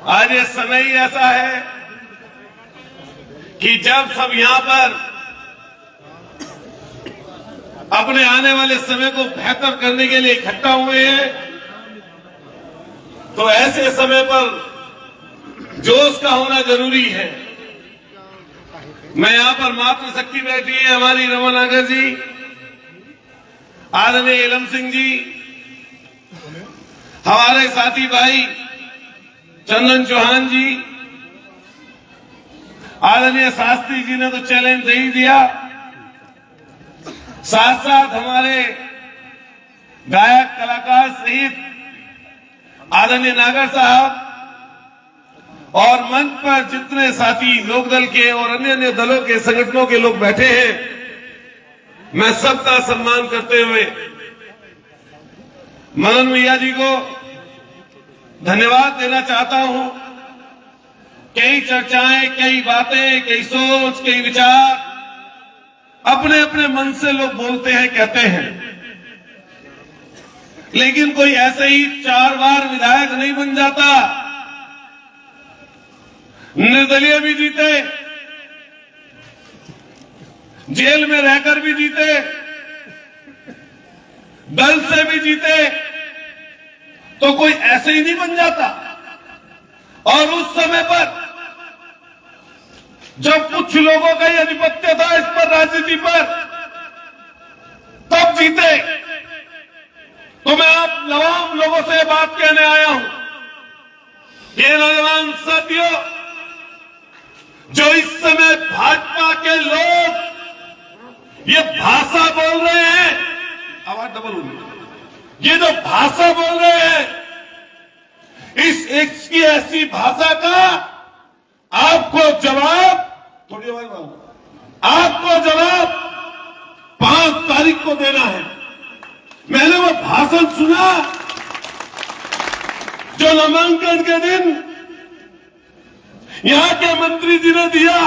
आज ये समय ही ऐसा है कि जब सब यहां पर अपने आने वाले समय को बेहतर करने के लिए इकट्ठा हुए हैं, तो ऐसे समय पर जोश का होना जरूरी है। मैं यहां पर मातृशक्ति बैठी है हमारी रमन नागर जी, आदरणीय इलम सिंह जी, हमारे साथी भाई चंदन चौहान जी, आदरणीय शास्त्री जी ने तो चैलेंज दे ही दिया, साथ साथ हमारे गायक कलाकार सहित आदरणीय नागर साहब और मंच पर जितने साथी लोकदल के और अन्य अन्य दलों के संगठनों के लोग बैठे हैं, मैं सबका सम्मान करते हुए मनन भैया जी को धन्यवाद देना चाहता हूं। कई चर्चाएं, कई बातें, कई सोच, कई विचार अपने अपने मन से लोग बोलते हैं, कहते हैं, लेकिन कोई ऐसे ही 4 बार विधायक नहीं बन जाता। निर्दलीय भी जीते, जेल में रहकर भी जीते, दल से भी जीते, तो कोई ऐसे ही नहीं बन जाता। और उस समय पर जब कुछ लोगों का ही आधिपत्य था इस पर, राजनीति पर, तब जीते। तो मैं आप तमाम लोगों से बात कहने आया हूं, ये नौजवान साथियों, जो इस समय भाजपा के लोग ये भाषा बोल रहे हैं, आवाज डबल होगी, ये जो भाषा बोल रहे हैं, इसकी ऐसी भाषा का आपको जवाब, थोड़ी आवाज बढ़ाओ, आपको जवाब 5 तारीख को देना है। मैंने वो भाषण सुना जो नामांकन के दिन यहां के मंत्री जी ने दिया।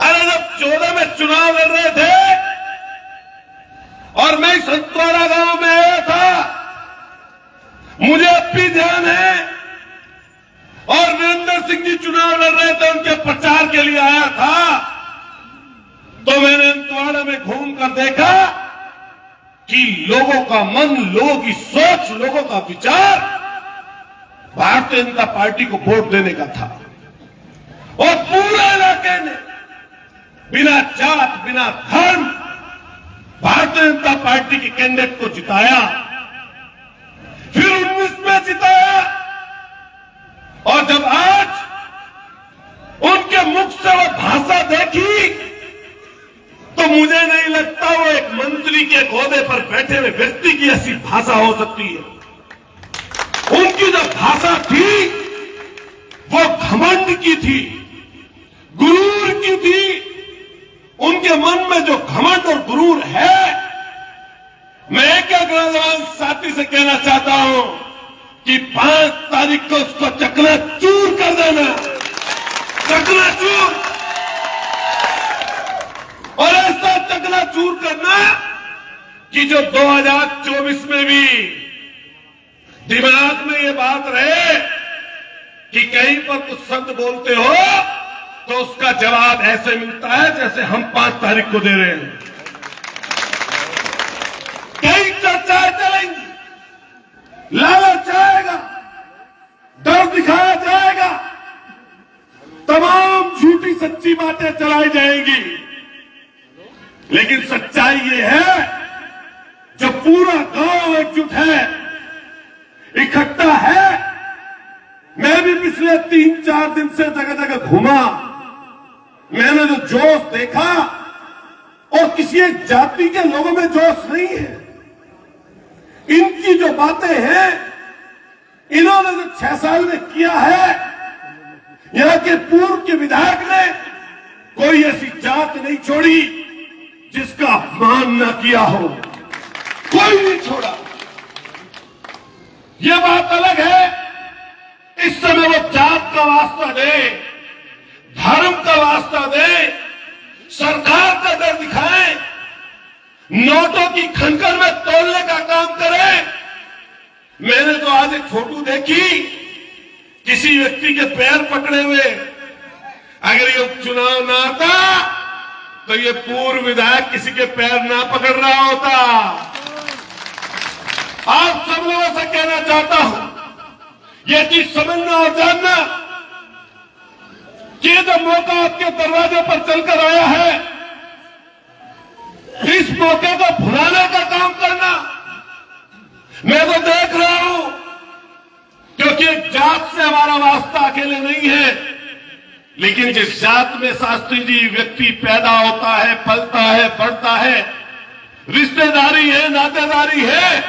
अरे जब 14 में चुनाव लड़ रहे थे और मैं संतवाड़ा गांव में आया था, मुझे अब भी ध्यान है, और वीरेंद्र सिंह जी चुनाव लड़ रहे थे, उनके प्रचार के लिए आया था, तो मैंने संतवाड़ा में घूमकर देखा कि लोगों का मन, लोगों की सोच, लोगों का विचार भारतीय जनता पार्टी को वोट देने का था। और पूरे इलाके ने बिना जात, बिना धर्म भारतीय जनता पार्टी के कैंडिडेट को जिताया, फिर 19 में जिताया। और जब आज उनके मुख से वो भाषा देखी, तो मुझे नहीं लगता वो एक मंत्री के ओहदे पर बैठे हुए व्यक्ति की ऐसी भाषा हो सकती है। उनकी जो भाषा थी वो घमंड की थी, गुरूर की थी। उनके मन में जो घमंड और गुरूर है, मैं एक नौजवान साथी से कहना चाहता हूं कि 5 तारीख को उसको चकनाचूर कर देना, चकनाचूर, और ऐसा चकनाचूर करना कि जो 2024 में भी दिमाग में ये बात रहे कि कहीं पर कुछ शब्द बोलते हो तो उसका जवाब ऐसे मिलता है जैसे हम 5 तारीख को दे रहे हैं। कई चर्चाएं चलेंगी, लालच आएगा, डर दिखाया जाएगा, तमाम झूठी सच्ची बातें चलाई जाएंगी, लेकिन सच्चाई ये है, जब पूरा गांव एकजुट है, इकट्ठा है। मैं भी पिछले 3-4 दिन से जगह जगह घूमा, मैंने जो जोश देखा, और किसी एक जाति के लोगों में जोश नहीं है। इनकी जो बातें हैं, इन्होंने जो 6 साल में किया है, यहां के पूर्व के विधायक ने कोई ऐसी जात नहीं छोड़ी जिसका अपमान न किया हो, कोई नहीं छोड़ा। यह बात अलग है, इस समय वो जात का वास्ता दे, धर्म का वास्ता दे, सरकार का डर दिखाए, नोटों की खनकर में तोलने का काम करे। मैंने तो आज एक फोटो देखी किसी व्यक्ति के पैर पकड़े हुए अगर ये उपचुनाव ना आता तो ये पूर्व विधायक किसी के पैर ना पकड़ रहा होता। आप सब लोगों से कहना चाहता हूं, ये चीज समझना और जानना कि जो मौका आपके दरवाजे पर चलकर आया है, इस मौके को भुलाने का काम करना। मैं तो देख रहा हूं, क्योंकि जात से हमारा वास्ता अकेले नहीं है, लेकिन जिस जात में शास्त्री जी व्यक्ति पैदा होता है, पलता है, बढ़ता है, रिश्तेदारी है, नातेदारी है,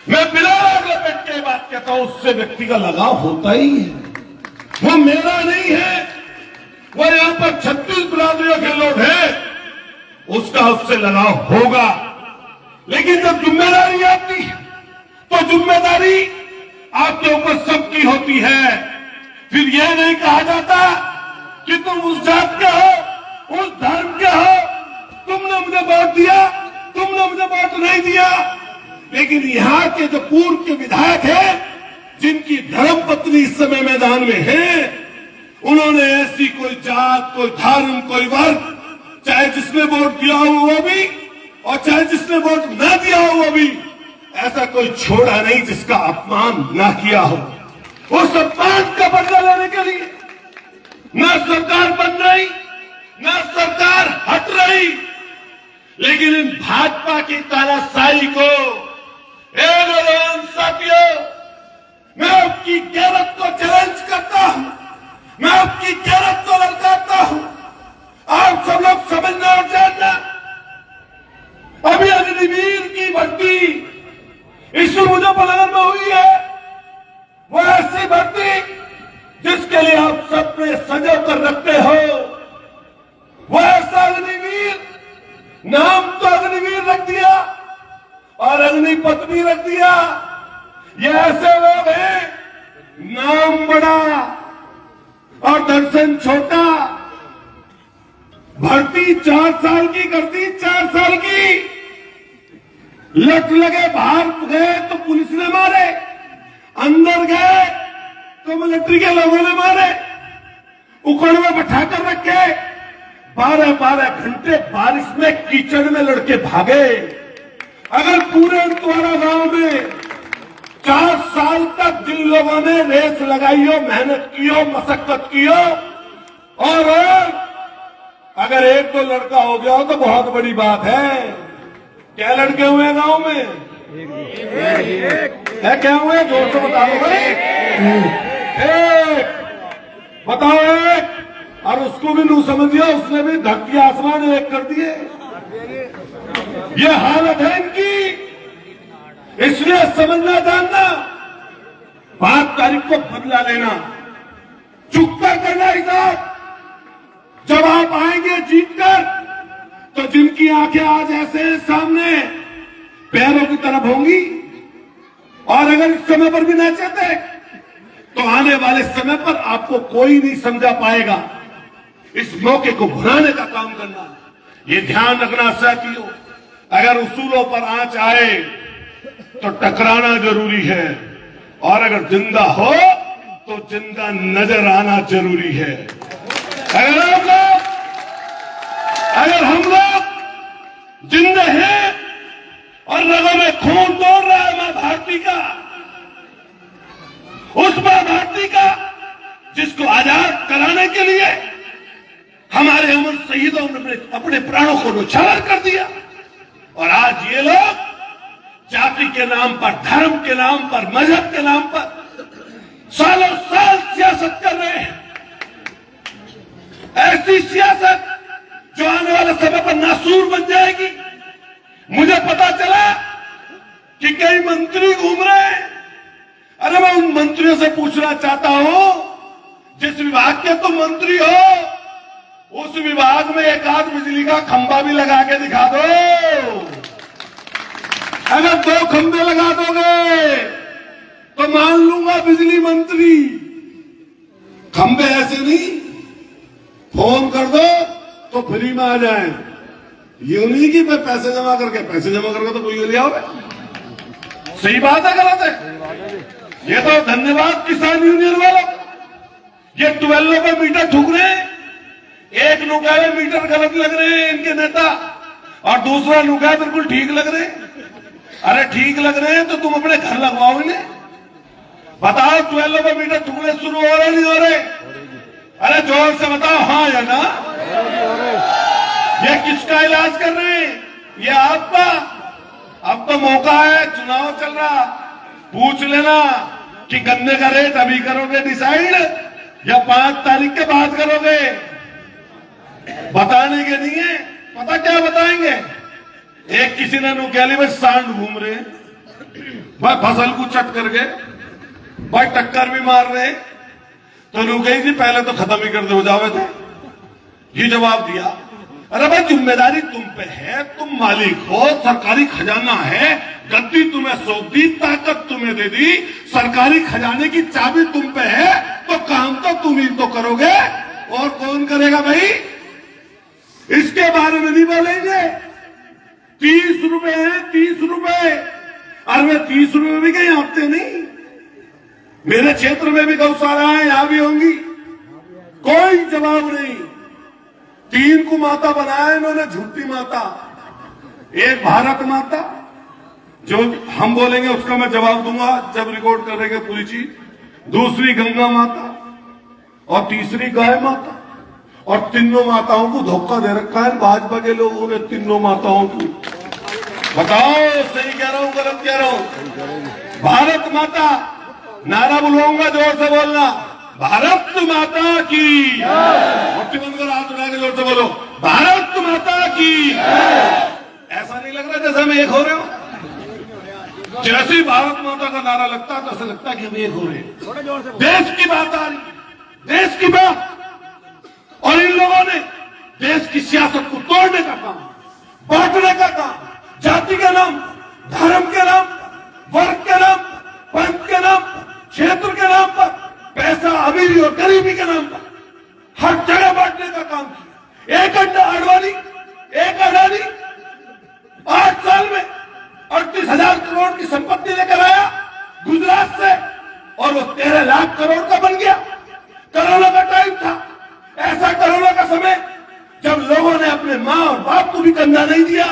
मैं बिना आग लपेट के बात कहता हूं, उससे व्यक्ति का लगाव होता ही है। वो मेरा नहीं है, वो यहां पर 36 बिरादरियों के लोग हैं, उसका उससे लगाव होगा। लेकिन जब जिम्मेदारी आती है तो जिम्मेदारी आपके ऊपर सबकी होती है। फिर यह नहीं कहा जाता कि तुम उस जात के हो, उस धर्म के हो, तुमने मुझे वोट दिया, तुमने मुझे वोट नहीं दिया। लेकिन यहां के जो पूर्व के विधायक हैं, जिनकी धर्मपत्नी इस समय मैदान में है, उन्होंने ऐसी कोई जात, कोई धर्म, कोई वर्ग, चाहे जिसने वोट दिया हो वो भी और चाहे जिसने वोट ना दिया हो वो भी, ऐसा कोई छोड़ा नहीं जिसका अपमान ना किया हो। उस अपमान का बदला लेने के लिए न सरकार बन रही, न सरकार हट रही, लेकिन इन भाजपा की तानाशाही को, साथियों, मैं आपकी गैरत को चैलेंज करता हूं, मैं आपकी गैरत को ललकारता हूं। आप सब लोग समझना और जानना, अभी अग्निवीर की भर्ती इस मुजफ्फरनगर में हुई है, वो ऐसी भर्ती जिसके लिए आप सपने सजो कर रखते हो। वो ऐसा अग्निवीर, नाम तो अग्निवीर रख दिया और अग्निपथ भी रख दिया। ये ऐसे लोग हैं, नाम बड़ा और दर्शन छोटा। भर्ती 4 साल की करती, 4 साल की। लट लगे, बाहर गए तो पुलिस ने मारे, अंदर गए तो मिलिट्री के लोगों ने मारे, उकड़ में बैठाकर रखे। 12-12 घंटे बारिश में कीचड़ में लड़के भागे। अगर पूरे अंतवाड़ा गांव में 4 साल तक जिन लोगों ने रेस लगाई हो, मेहनत की हो, मशक्कत की हो, और अगर 1-2 लड़का हो गया हो तो बहुत बड़ी बात है। क्या लड़के हुए गांव में? है क्या हुए? जोर से बताओ भाई। एक बताओ, एक। और उसको भी नू समझ दिया, उसने भी धरती आसमान एक कर दिए। ये हालत है इनकी। इसलिए समझना जानना, 5 तारीख को बदला लेना, चुकता करना हिसाब। जब आप आएंगे जीतकर, तो जिनकी आंखें आज ऐसे सामने पैरों की तरफ होंगी, और अगर इस समय पर भी ना चाहते तो आने वाले समय पर आपको कोई नहीं समझा पाएगा। इस मौके को भुलाने का काम करना, ये ध्यान रखना साथियों। अगर उसूलों पर आंच आए तो टकराना जरूरी है, और अगर जिंदा हो तो जिंदा नजर आना जरूरी है। अगर हम लोग जिंदा हैं और रगों में खून दौड़ रहा है मां भारती का, उस मां भारती का जिसको आजाद कराने के लिए हमारे अमर शहीदों ने अपने प्राणों को न्यौछावर कर दिया, और आज ये लोग जाति के नाम पर, धर्म के नाम पर, मजहब के नाम पर सालों साल सियासत कर रहे हैं। ऐसी सियासत जो आने वाले समय पर नासूर बन जाएगी। मुझे पता चला कि कई मंत्री घूम रहे हैं। अरे मैं उन मंत्रियों से पूछना चाहता हूं, जिस विभाग के तुम मंत्री हो, उस विभाग में एक आध बिजली का खंभा भी लगा के दिखा दो। अगर 2 खंभे लगा दोगे तो मान लूंगा बिजली मंत्री। खंभे ऐसे नहीं, फोन कर दो तो फ्री में आ जाए। ये नहीं कि मैं पैसे जमा करके तो कोई ले आओगे। सही बात है, गलत है? ये तो धन्यवाद किसान यूनियन वालों का। ये 12 पे मीटर ठुक रहे हैं, एक नुकाए मीटर गलत लग रहे हैं इनके नेता, और दूसरा नुकाए बिल्कुल ठीक लग रहे हैं। अरे ठीक लग रहे हैं तो तुम अपने घर लगवाओ इन्हें, बताओ 12 पे मीटर ठुकने शुरू हो रहे नहीं हो रहे? अरे जोर से बताओ हाँ या ना। ये किसका इलाज कर रहे हैं? ये आपका। अब तो मौका है, चुनाव चल रहा, पूछ लेना कि गन्ने का रेट अभी करोगे डिसाइड या 5 तारीख के बाद करोगे? बताने के नहीं है, पता क्या बताएंगे? एक किसी ने नुक्याली में सांड घूम रहे भाई, फसल को चट करके भाई टक्कर भी मार रहे, तो नुकई जी पहले तो खत्म ही कर दे, हो जावे थे। ये जवाब दिया, अरे भाई जिम्मेदारी तुम पे है, तुम मालिक हो, सरकारी खजाना है, गद्दी तुम्हें सौंप दी, ताकत तुम्हें दे दी, सरकारी खजाने की चाबी तुम पे है, तो काम तो तुम ही तो करोगे, और कौन करेगा भाई? इसके बारे में नहीं बोलेंगे। 30 रुपए है, 30 रुपए। अरे वे 30 रुपए भी कहीं आते नहीं। मेरे क्षेत्र में भी गौशाला है, यहां भी होंगी, कोई जवाब नहीं। 3 को माता बनाया इन्होंने, झूठी माता। एक भारत माता, जो हम बोलेंगे उसका मैं जवाब दूंगा जब रिकॉर्ड करेंगे पूरी चीज। दूसरी गंगा माता, और तीसरी गाय माता, और तीनों माताओं को धोखा दे रखा है भाजपा के लोगों ने, तीनों माताओं को। बताओ सही कह रहा हूं गलत कह रहा हूं? भारत माता, नारा बुलवाऊंगा, जोर से बोलना, भारत माता की। मुट्ठी बंद करो, हाथ उठा के जोर से बोलो, भारत माता की। ऐसा नहीं लग रहा जैसे हम एक हो रहे हो? जैसे ही भारत माता का नारा लगता है तो ऐसा लगता है कि हम एक हो रहे हैं। देश की बात आ रही, देश की बात, और इन लोगों ने देश की सियासत को तोड़ने का काम, बांटने का काम, जाति के नाम, धर्म के नाम, वर्ग के नाम, पंथ के नाम, क्षेत्र के नाम पर, पैसा अमीरी और गरीबी के नाम पर हर जगह बांटने का काम किया। एक अडवाणी, एक अडानी 8 साल में 38,000 करोड़ की संपत्ति लेकर आया गुजरात से, और वो 13 लाख करोड़ का बन गया। कोरोना का टाइम था, ऐसा कोरोना का समय जब लोगों ने अपने मां और बाप को भी कंधा नहीं दिया।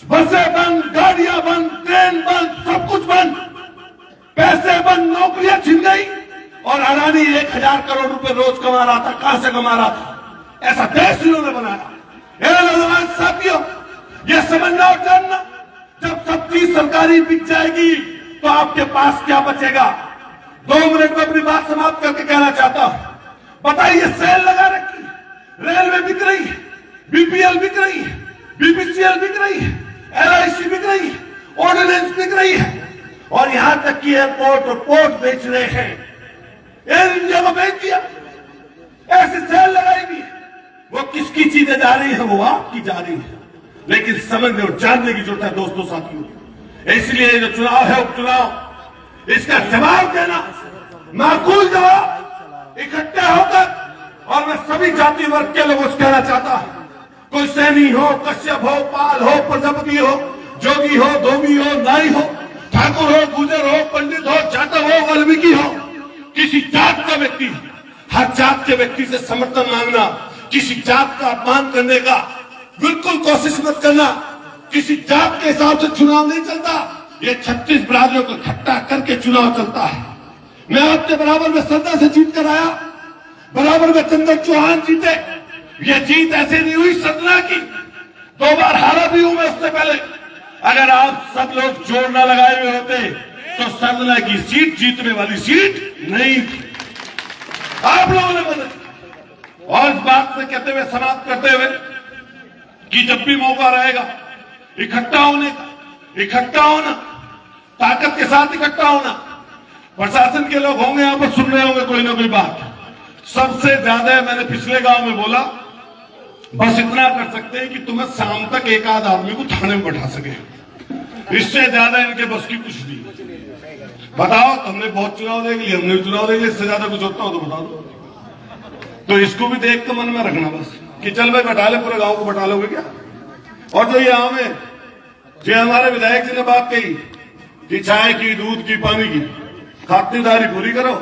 बसें बंद, गाड़ियां बंद, ट्रेन बंद, सब कुछ बंद, पैसे बंद, नौकरियां छिन गई, और अडानी 1,000 करोड़ रुपए रोज कमा रहा था। कहां से कमा रहा था? ऐसा देश इन्होंने बनाया। साथियों, यह समझना और जानना, जब सब चीज सरकारी बिक जाएगी तो आपके पास क्या बचेगा? 2 मिनट में अपनी बात समाप्त करके कहना चाहता हूं। बताइए, सेल लगा रखी, रेलवे बिक रही है, बीपीएल बिक रही है, बीपीसीएल बिक रही है, एलआईसी बिक रही है, ऑर्डिनेंस बिक रही है, और यहां तक कि एयरपोर्ट और पोर्ट बेच रहे हैं। एयर इंडिया को बेच दिया, ऐसी सेल लगाएगी। वो किसकी चीजें जा रही है? वो आपकी जा रही है। लेकिन समझने और जानने की जरूरत है दोस्तों, साथियों। इसलिए जो चुनाव है, उपचुनाव, इसका जवाब देना, माकूल जवाब, इकट्ठे होकर, और मैं सभी जाति वर्ग के लोगों से कहना चाहता हूं, कोई सैनी हो, कश्यप हो, पाल हो, प्रजापति हो, जोगी हो, धोबी हो, नाई हो, ठाकुर हो, गुजर हो, पंडित हो, जाटव हो, वाल्मीकि हो, किसी जात का व्यक्ति, हर जात के व्यक्ति से समर्थन मांगना, किसी जात का अपमान करने का बिल्कुल कोशिश मत करना। किसी जात के हिसाब से चुनाव नहीं चलता, ये 36 बिरादरियों को इकट्ठा करके चुनाव चलता है। मैं आपके बराबर में श्रद्धा से जीत कर आया, बराबर में चंदन चौहान जीते। ये जीत ऐसे नहीं हुई सदना की, 2 बार हारा भी हूं मैं उससे पहले। अगर आप सब लोग जोर न लगाए हुए होते तो सदना की सीट जीतने वाली सीट नहीं थी, आप लोगों ने मदद की। और इस बात से कहते हुए, समाप्त करते हुए, कि जब भी मौका रहेगा इकट्ठा होने का, इकट्ठा होना, ताकत के साथ इकट्ठा होना। प्रशासन के लोग होंगे यहां पर, सुन रहे होंगे कोई ना कोई बात। सबसे ज्यादा मैंने पिछले गांव में बोला, बस इतना कर सकते हैं कि तुम्हें शाम तक एक आध आदमी को थाने में बैठा सके, इससे ज्यादा इनके बस की कुछ नहीं। बताओ, तुमने बहुत चुनाव देख लिया, हमने भी चुनाव देख लिया, इससे ज्यादा कुछ होता हो तो बता दो। तो इसको भी देख के मन में रखना बस, कि चल भाई बैठा ले, पूरे गांव को बैठा लोगे क्या? और जो यहाँ में जो हमारे विधायक जी ने बात कही, कि चाय की, दूध की, पानी की खातिरदारी पूरी करो,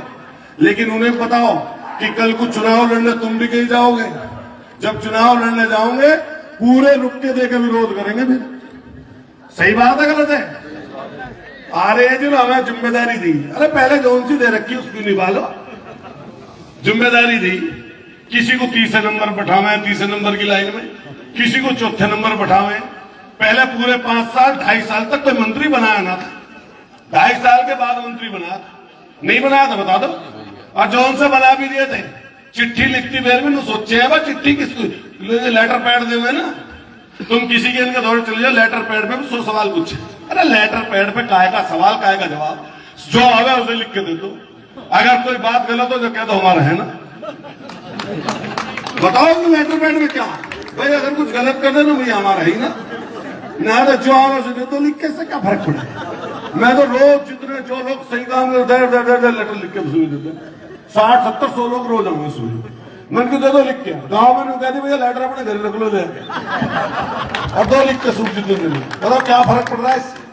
लेकिन उन्हें बताओ कि कल को चुनाव लड़ने तुम भी कहीं जाओगे, जब चुनाव लड़ने जाओगे पूरे रुक के देकर विरोध करेंगे फिर। सही बात है गलत है? आ रहे हैं जो हमें जिम्मेदारी दी, अरे पहले कौन सी दे रखी उसको निभा लो। जिम्मेदारी दी, किसी को तीसरे नंबर बैठावे, तीसरे नंबर की लाइन में, किसी को चौथे नंबर बैठावे। पहले पूरे 5 साल 2.5 साल तक कोई मंत्री बनाया ना था, 2.5 साल के बाद मंत्री बनाया था, नहीं बनाया था बता दो। और जो उनसे बना भी दिए थे, चिट्ठी लिखती देर में सोचे है चिट्ठी किसको, लेटर पैड दे ना, तुम किसी के इनके दौरे चले जाओ, लेटर पैड पे 100 सवाल पूछे। अरे लेटर पैड पे काय का सवाल, काय का जवाब, जो आवे उसे लिख के दे दो। अगर कोई बात गलत हो तो कह दो हमारा है ना, बताओ कि लेटर पैड में क्या भाई, अगर कुछ गलत कर दे तो भैया हमारा ही ना, ना तो जो आवे उसे दे दो लिख के, से क्या फर्क पड़े। मैं तो रोज जितने जो लोग सही काम करते लेटर लिख के सुनी देते, 60-70-100 लोग रोज आऊंगे सुनी, मन को दे दो लिख के। गाँव में कहते भैया लेटर अपने घर रख लो ले, और 2 लिख के सूख देते, बताओ क्या फर्क पड़ रहा है इससे।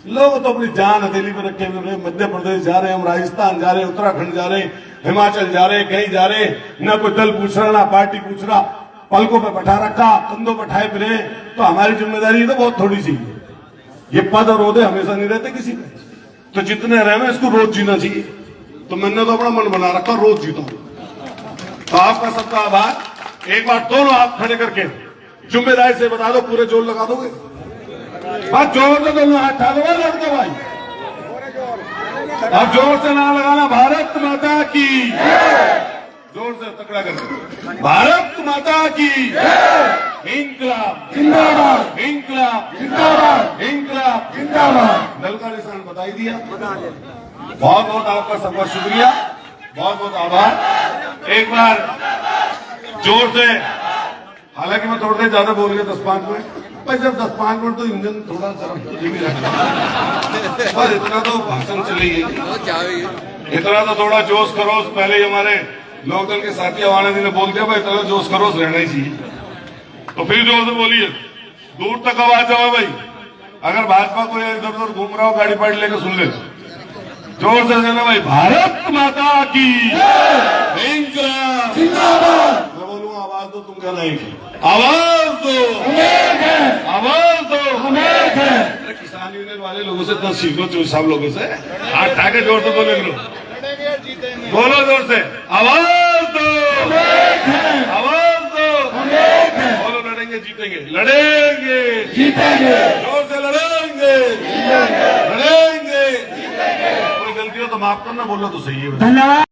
लोग तो अपनी जान हथेली पर रखे हुए, मध्य प्रदेश जा रहे हैं, हम राजस्थान जा रहे हैं, उत्तराखंड जा रहे हैं, हिमाचल जा रहे हैं, कहीं जा रहे हैं, ना कोई दल पूछ रहा ना पार्टी पूछ रहा, पलकों पे बैठा रखा, कंधों बैठाए फिरे। तो हमारी जिम्मेदारी तो बहुत थोड़ी सी है, ये पद और ओहदे हमेशा नहीं रहते किसी पे, तो जितने रहे इसको रोज जीना चाहिए। तो मैंने तो अपना मन बना रखा रोज जीता हूं। तो आपका सबका आभार। एक बार दोनों हाथ खड़े करके जिम्मेदारी से बता दो, पूरे जोर लगा दोगे? बस जोर से दोनों हाथ उठा दो लड़के भाई, अब जोर से ना लगाना। भारत माता की, जोर से तकड़ा करके, भारत माता की इंकलाब जिंदाबाद, इंकलाब जिंदाबाद, इंकलाब जिंदाबाद। दल का निशान बताई दिया। बहुत बहुत आपका सबका शुक्रिया, बहुत बहुत आभार। एक बार जोर से, हालांकि मैं थोड़ा ज्यादा बोल गया 10-5 मिनट, पर जब 10-5 मिनट तो इंजन थोड़ा सा धीमी रखना, पर इतना तो भाषण चलेगी, इतना तो थोड़ा जोश खरोश। पहले ही हमारे लोकदल के साथी अवाना जी ने बोल दिया भाई इतना जोश खरोश रहना ही चाहिए, तो फिर जोर से बोलिए, दूर तक आवाज जाओ भाई। अगर भाजपा को इधर उधर घूम रहा हो गाड़ी पार्टी लेकर सुन ले, जोर से देना भाई, भारत माता की इंकलाब जिंदाबाद। मैं बोलूंगा आवाज दो, तुम क्या नहीं, आवाज दो, आवाज दो, हमें किसान यूनियन वाले लोगों से इतना सीखो, जो सब लोगों से हाथ उठा के जोर से बोले लो, बोलो जोर से, आवाज दो, आवाज दो, बोलो लड़ेंगे जीतेंगे, लड़ेंगे जीतेंगे, जोर से लड़ेंगे लड़ेंगे। कोई गलती हो तो माफ करना, बोलो तो सही है। धन्यवाद।